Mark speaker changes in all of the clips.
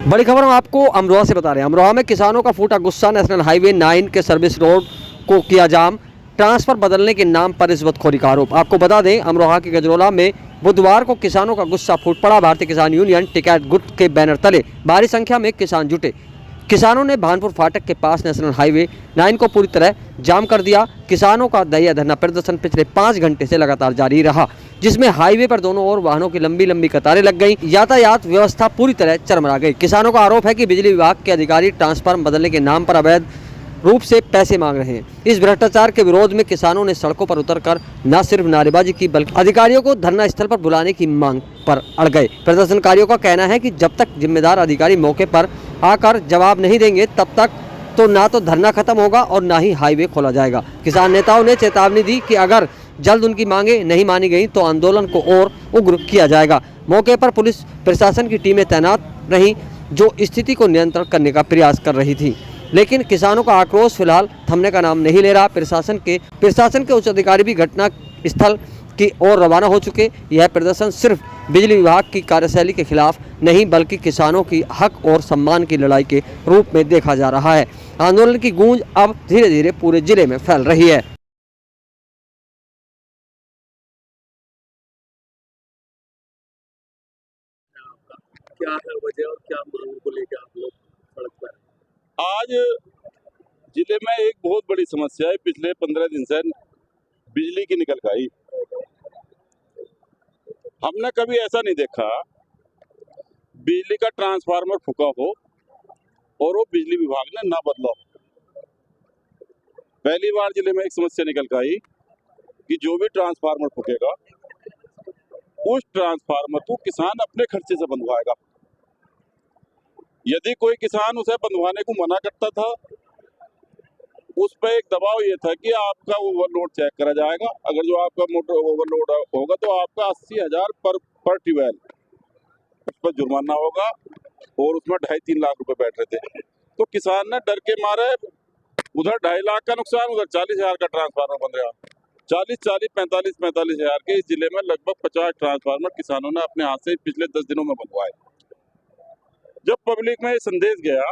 Speaker 1: बड़ी खबर हम आपको अमरोहा से बता रहे हैं। अमरोहा में किसानों का फूटा गुस्सा। नेशनल हाईवे 9 के सर्विस रोड को किया जाम। ट्रांसफर बदलने के नाम पर रिश्वतखोरी का आरोप। आपको बता दें, अमरोहा के गजरोला में बुधवार को किसानों का गुस्सा फूट पड़ा। भारतीय किसान यूनियन टिकैत गुट के बैनर तले भारी संख्या में किसान जुटे। किसानों ने भानपुर फाटक के पास नेशनल हाईवे 9 को पूरी तरह जाम कर दिया। किसानों का दैया धरना प्रदर्शन पिछले 5 घंटे से लगातार जारी रहा, जिसमें हाईवे पर दोनों ओर वाहनों की लंबी लंबी कतारें लग गई। यातायात व्यवस्था पूरी तरह चरमरा गई। किसानों का आरोप है कि बिजली विभाग के अधिकारी ट्रांसफार्मर बदलने के नाम पर अवैध रूप से पैसे मांग रहे हैं। इस भ्रष्टाचार के विरोध में किसानों ने सड़कों पर उतरकर न सिर्फ नारेबाजी की, बल्कि अधिकारियों को धरना स्थल पर बुलाने की मांग पर अड़ गए। प्रदर्शनकारियों का कहना है कि जब तक जिम्मेदार अधिकारी मौके पर आकर जवाब नहीं देंगे, तब तक तो ना तो धरना खत्म होगा और ना ही हाईवे खोला जाएगा। किसान नेताओं ने चेतावनी दी कि अगर जल्द उनकी मांगे नहीं मानी गई तो आंदोलन को और उग्र किया जाएगा। मौके पर पुलिस प्रशासन की टीमें तैनात रहीं, जो स्थिति को नियंत्रण करने का प्रयास कर रही थी, लेकिन किसानों का आक्रोश फिलहाल थमने का नाम नहीं ले रहा। प्रशासन के उच्च अधिकारी भी घटना स्थल की ओर रवाना हो चुके। यह प्रदर्शन सिर्फ बिजली विभाग की कार्यशैली के खिलाफ नहीं, बल्कि किसानों की हक और सम्मान की लड़ाई के रूप में देखा जा रहा है। आंदोलन की गूंज अब धीरे धीरे पूरे जिले में फैल रही है।
Speaker 2: क्या है वजह और क्या मांग को लेकर आप लोग सड़क पर हैं?
Speaker 3: आज जिले में एक बहुत बड़ी समस्या है। पिछले 15 दिन से बिजली की निकल गई। हमने कभी ऐसा नहीं देखा बिजली का ट्रांसफार्मर फूका हो और वो बिजली विभाग ने ना बदला हो। पहली बार जिले में एक समस्या निकल गई कि जो भी ट्रांसफार्मर फूकेगा उस ट्रांसफार्मर को किसान अपने खर्चे से बंधवाएगा। यदि कोई किसान उसे बंधवाने को मना करता था, उस पर एक दबाव ये था कि आपका ओवरलोड चेक करा जाएगा। अगर जो आपका मोटर ओवरलोड होगा तो आपका 80,000 पर ट्यूबवेल उस पर जुर्माना होगा, और उसमें 2.5-3 लाख रुपए बैठ रहे थे। तो किसान ने डर के मारे उधर 2.5 लाख का नुकसान, उधर 40,000 का ट्रांसफार्मर बन रहा। 45,000 के इस जिले में लगभग 50 ट्रांसफार्मर किसानों ने अपने हाथ से पिछले 10 दिनों में बनवाए। जब पब्लिक में ये संदेश गया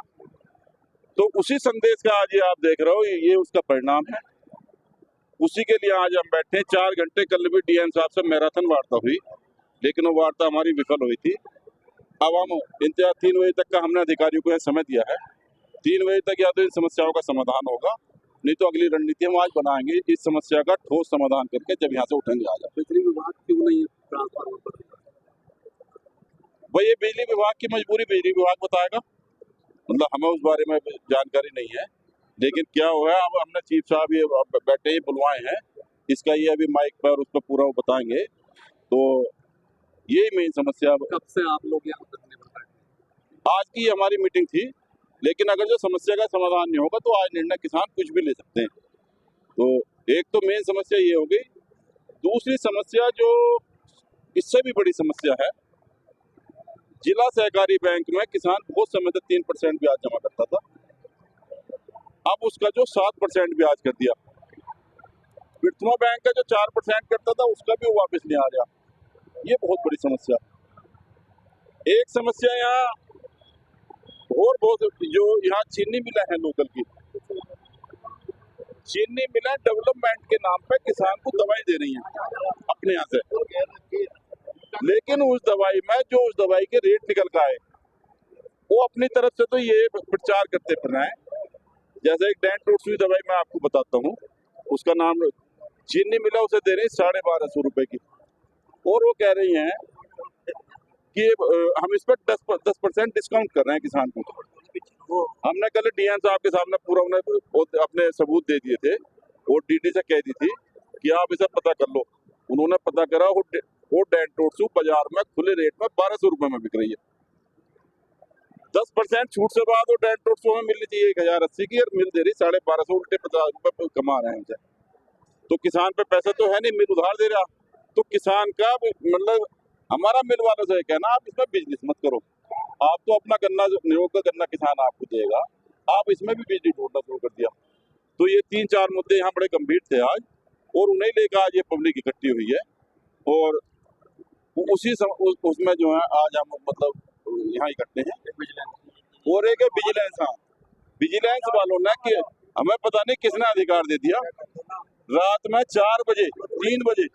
Speaker 3: तो उसी संदेश का आज ये आप देख रहे हो, ये उसका परिणाम है। उसी के लिए आज हम बैठे 4 घंटे। कल भी डीएम साहब से मैराथन वार्ता हुई, लेकिन वो वार्ता हमारी विफल हुई थी। अब हम इंतजार 3 बजे तक का हमने अधिकारियों को समय दिया है। 3 बजे तक या तो इन समस्याओं का समाधान होगा, नहीं तो अगली रणनीति हम आज बनाएंगे। इस समस्या का ठोस समाधान करके जब यहाँ से उठेंगे आज।
Speaker 2: बिजली विभाग क्यों नहीं ट्रांसफार्मर बदलता?
Speaker 3: भाई, ये बिजली विभाग की मजबूरी बिजली विभाग बताएगा, मतलब हमें उस बारे में जानकारी नहीं है। लेकिन क्या हुआ है, अब हमने चीफ साहब ये बैठे ही बुलवाए हैं, इसका ये अभी माइक पर उस पर पूरा वो बताएंगे। तो यही मेन समस्या।
Speaker 2: कब से आप लोग यहाँ धरने पर बैठे?
Speaker 3: आज की हमारी मीटिंग थी, लेकिन अगर जो समस्या का समाधान नहीं होगा तो आज निर्णय किसान कुछ भी ले सकते हैं। तो एक तो मेन समस्या ये हो गई। दूसरी समस्या जो इससे भी बड़ी समस्या है, जिला सहकारी बैंक में किसान बहुत समय तक 3% ब्याज जमा करता था, अब उसका जो 7% ब्याज कर दिया। विर्थमा बैंक का जो 4% करता था उसका भी वापस नहीं आ रहा। ये बहुत बड़ी समस्या। एक समस्या यहाँ और बहुत, जो यहाँ चीनी मिलें हैं लोकल की, चीनी मिलें डेवलपमेंट के नाम पे किसान को दवाई दे रही हैं अपने यहाँ से, लेकिन उस दवाई में जो उस दवाई के रेट निकल का है, वो अपनी तरफ से तो ये प्रचार करते फिर रहे हैं। जैसे एक डेंटोक्सी दवाई मैं आपको बताता हूँ, उसका नाम चीनी मिला उसे दे रही 1250 रुपए की, और वो कह रही हैं कि हम इस पर 10% डिस्काउंट कर रहे हैं किसान को। हमने कल डीएम साहब के सामने पूरा उन्हें अपने सबूत दे दिए थे, और डीडी से कह दी थी कि आप इसे पता कर लो। उन्होंने पता करा, वो डेंटोक्सी बाजार में खुले रेट में 1200 रुपए में बिक रही है। 10% छूट से बाद वो डेंटोक्सी में मिलनी चाहिए 1080 की, और मिल दे रही 1250, उल्टे 50 रुपए कमा रहे हैं उनसे। तो किसान पे पैसा तो है नहीं, मिल उधार दे रहा। तो किसान का मतलब हमारा मिल वालों से कहना, आप इसमें बिजनेस मत करो। आप तो अपना गन्ना, नियोग का गन्ना किसान आपको देगा, आप इसमें भी बिजली ढूंढना शुरू कर दिया। तो ये 3-4 मुद्दे यहाँ बड़े गंभीर थे आज, और उन्हें लेकर आज ये पब्लिक इकट्ठी हुई है। और उसमें जो है आज हम मतलब यहाँ इकट्ठे हैं, और एक है विजिलेंस। हाँ, विजिलेंस वालों ने कि हमें पता नहीं किसने अधिकार दे दिया, रात में 4 बजे 3 बजे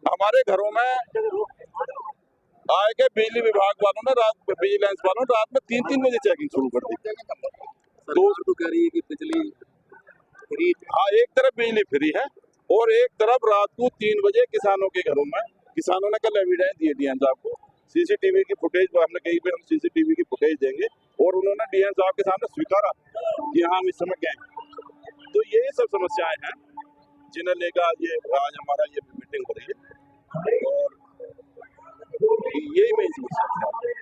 Speaker 3: हमारे घरों में आए के बिजली विभाग वालों ने, रात विजिलेंस वालों ने रात में 3-3 बजे चेकिंग शुरू कर दी।
Speaker 2: सरकार तो कह रही है कि बिजली फ्री।
Speaker 3: हाँ, एक तरफ बिजली फ्री है और एक तरफ रात को 3 बजे किसानों के घरों में, किसानों ने कल एविडेंस दिए डीएम साहब को, सीसीटीवी की फुटेज, हमने कहीं पे हम सीसीटीवी की फुटेज देंगे, और उन्होंने डीएम साहब के सामने स्वीकारा कि हाँ हम इस समय गए। तो यही सब समस्याएं हैं जिन्हें लेकर आज हमारा ये मीटिंग हो रही है, और यही मेरी समस्या है।